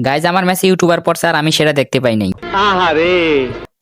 Guys আমার ম্যাচে YouTuber পড়ছে আর আমি সেটা দেখতে পাই নাই। আহারে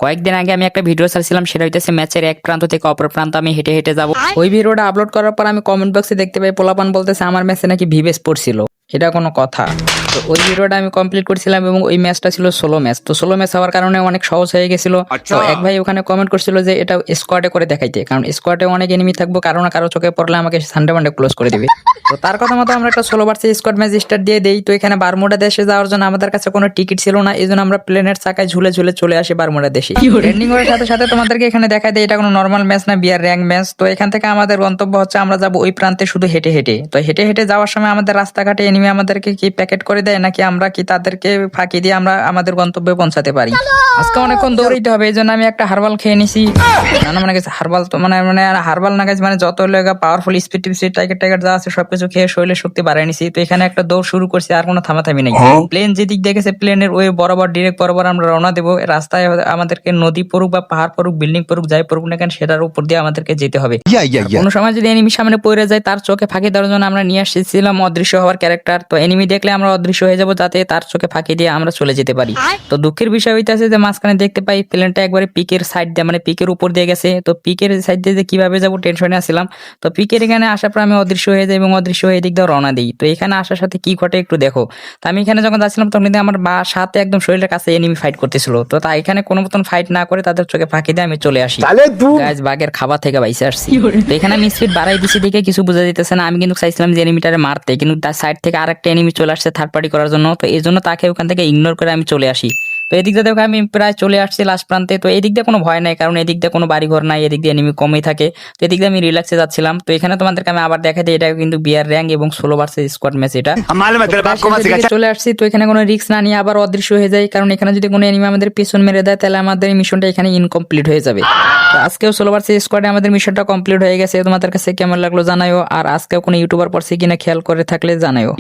কয়েকদিন আগে আমি একটা ভিডিও ছাড়ছিলাম, সেটা হইতেছে ম্যাচের এক প্রান্ত থেকে অপর প্রান্ত আমি হেঁটে হেঁটে যাব। ওই ভিডিওটা আপলোড করার পর আমি কমেন্ট বক্সে দেখতে পাই পোলাপান বলতেছে আমার ম্যাচে নাকি ভিভেস পড়ছিল। এটা কোনো কথা? তো ওই ভিডিওটা আমি কমপ্লিট করছিলাম এবং ওই ম্যাচটা ছিল সোলো ম্যাচ। তো সোলো ম্যাচ হওয়ার কারণে অনেক সহজ হয়ে গেছিল। তো এক ভাই ওখানে কমেন্ট করছিল যে এটা স্কোয়াডে করে দেখাইতে, কারণ স্কোয়াডে অনেক এনিমি থাকবো, কারো না কারো চোখে পড়লে আমাকে সানডে মানডে ক্লোজ করে দিবে। তো তার কথা মতো আমরা একটা solo versus squad match start দিয়ে দেই। তো এখানে বারমুডা দেশে যাওয়ার জন্য আমাদের কাছে কোনো টিকিট ছিল না, এই জন্য আমরা প্লেনের চাকায় ঝুলে ঝুলে চলে আসি বারমুডা দেশে। ট্রেন্ডিং এর সাথে সাথে তোমাদেরকে এখানে দেখাই দেয় এটা কোনো নর্মাল ম্যাচ না, বিয়ার র্যাঙ্ক ম্যাচ। তো এখান থেকে আমাদের গন্তব্য হচ্ছে আমরা যাব ওই প্রান্তে শুধু হেঁটে হেঁটে। তো হেঁটে হেঁটে যাওয়ার সময় আমাদের রাস্তাঘাটে এনিমি আমাদেরকে কি প্যাকেট করে দেয় নাকি আমরা কি তাদেরকে ফাঁকি দিয়ে আমরা আমাদের গন্তব্যে পৌঁছাতে পারি। আজকে অনেকক্ষণ দৌড়াইতে হবে, এই জন্য আমি একটা হারবাল খেয়ে নিছি। না না মানে হারবাল তো মানে মানে হারবাল না মানে যত লেগা পাওয়ারফুল স্পিড টাইগার টাইগার যা আছে সবকিছু খেয়ে শরীরে শক্তি বাড়াই নিছি। তো এখানে একটা দৌড় শুরু করছি, আর কোনো থামাথামি নেই। প্লেন যেদিক দেখেছে প্লেনের ওই বরাবর ডিরেক্ট বরাবর আমরা রওনা দেবো। রাস্তায় আমাদেরকে নদী পড়ুক বা পাহাড় পড়ুক বিল্ডিং পড়ুক যাই পড়ুক না কেন সেটার উপর দিয়ে আমাদেরকে যেতে হবে। কোনো সময় যদি এনিমি সামনে পড়ে যায় তার চোখে ফাঁকি দেওয়ার জন্য আমরা নিয়ে আসছিলাম অদৃশ্য হওয়ার ক্যারেক্টার। তো এনিমি দেখলে আমরা অদৃশ্য হয়ে যাবো যাতে তার চোখে ফাঁকি দিয়ে আমরা চলে যেতে পারি। তো দুঃখের বিষয় হইতেছে যে মাঝখানে দেখতে পাই প্লেনটা একবারে পিকের সাইড দিয়ে মানে পিকের উপর দিয়ে গেছে। তো পিকের সাইড দিয়ে যে কিভাবে যাবো টেনশনে আসছিলাম। তো পিকের এখানে আসার পর আমি অদৃশ্য হয়ে যাই এবং অদৃশ্য হয়ে এদিক দিয়ে রওনা দিই। তো এখানে আসার সাথে কি ঘটে একটু দেখো। তো আমি এখানে যখন যাচ্ছিলাম তখন কিন্তু আমার সাথে একদম শরীরের কাছে এনিমি ফাইট করতেছিল। তো তাই এখানে কোনো মতন ফাইট না করে তাদের চোখে ফাঁকি দিয়ে আমি চলে আসি। গাইজ বাঘের খাবার থেকে বাইসে আসছি। তো এখানে আমি স্পিড বাড়াই দিছি দেখে কিছু বোঝা যেতেছে না। আমি কিন্তু চাইছিলাম যে এনিমিটারে মারতে, কিন্তু তার সাইড থেকে আরেকটা এনিমি চলে আসছে থার্ড পার্টি করার জন্য। তো এই জন্য তাকে ওখান থেকে ইগনোর করে আমি চলে আসি। তো এদিক দিয়ে দেখো আমি প্রায় চলে আসছি লাস্ট প্রান্তে। তো এদিক দিয়ে কোনো ভয় নাই, কারণ এদিক দিয়ে কোনো বাড়িঘর নাই, এদিক দিয়ে এনিমি কমই থাকে। তো এদিক দিয়ে আমি রিল্যাক্সে যাচ্ছিলাম। তো এখানে তোমাদেরকে আমি আবার দেখাই দিই এটা কিন্তু বিয়ার র্যাঙ্ক এবং সোলো ভার্সেস স্কোয়াড ম্যাচ। এটা চলে আসছি। তো এখানে কোনো রিস্ক না নিয়ে আবার অদৃশ্য হয়ে যায়, কারণ এখানে যদি কোনো এনিমি আমাদের পেছন মেরে দেয় তাহলে আমাদের মিশনটা এখানে ইনকমপ্লিট হয়ে যাবে। তো আজকেও সোলো ভার্সেস স্কোয়াডে আমাদের মিশনটা কমপ্লিট হয়ে গেছে। তোমাদের কাছে কেমন লাগলো জানাইও, আর আজকেও কোনো ইউটিউবার পড়ছে কিনা খেয়াল করে থাকলে জানাইও।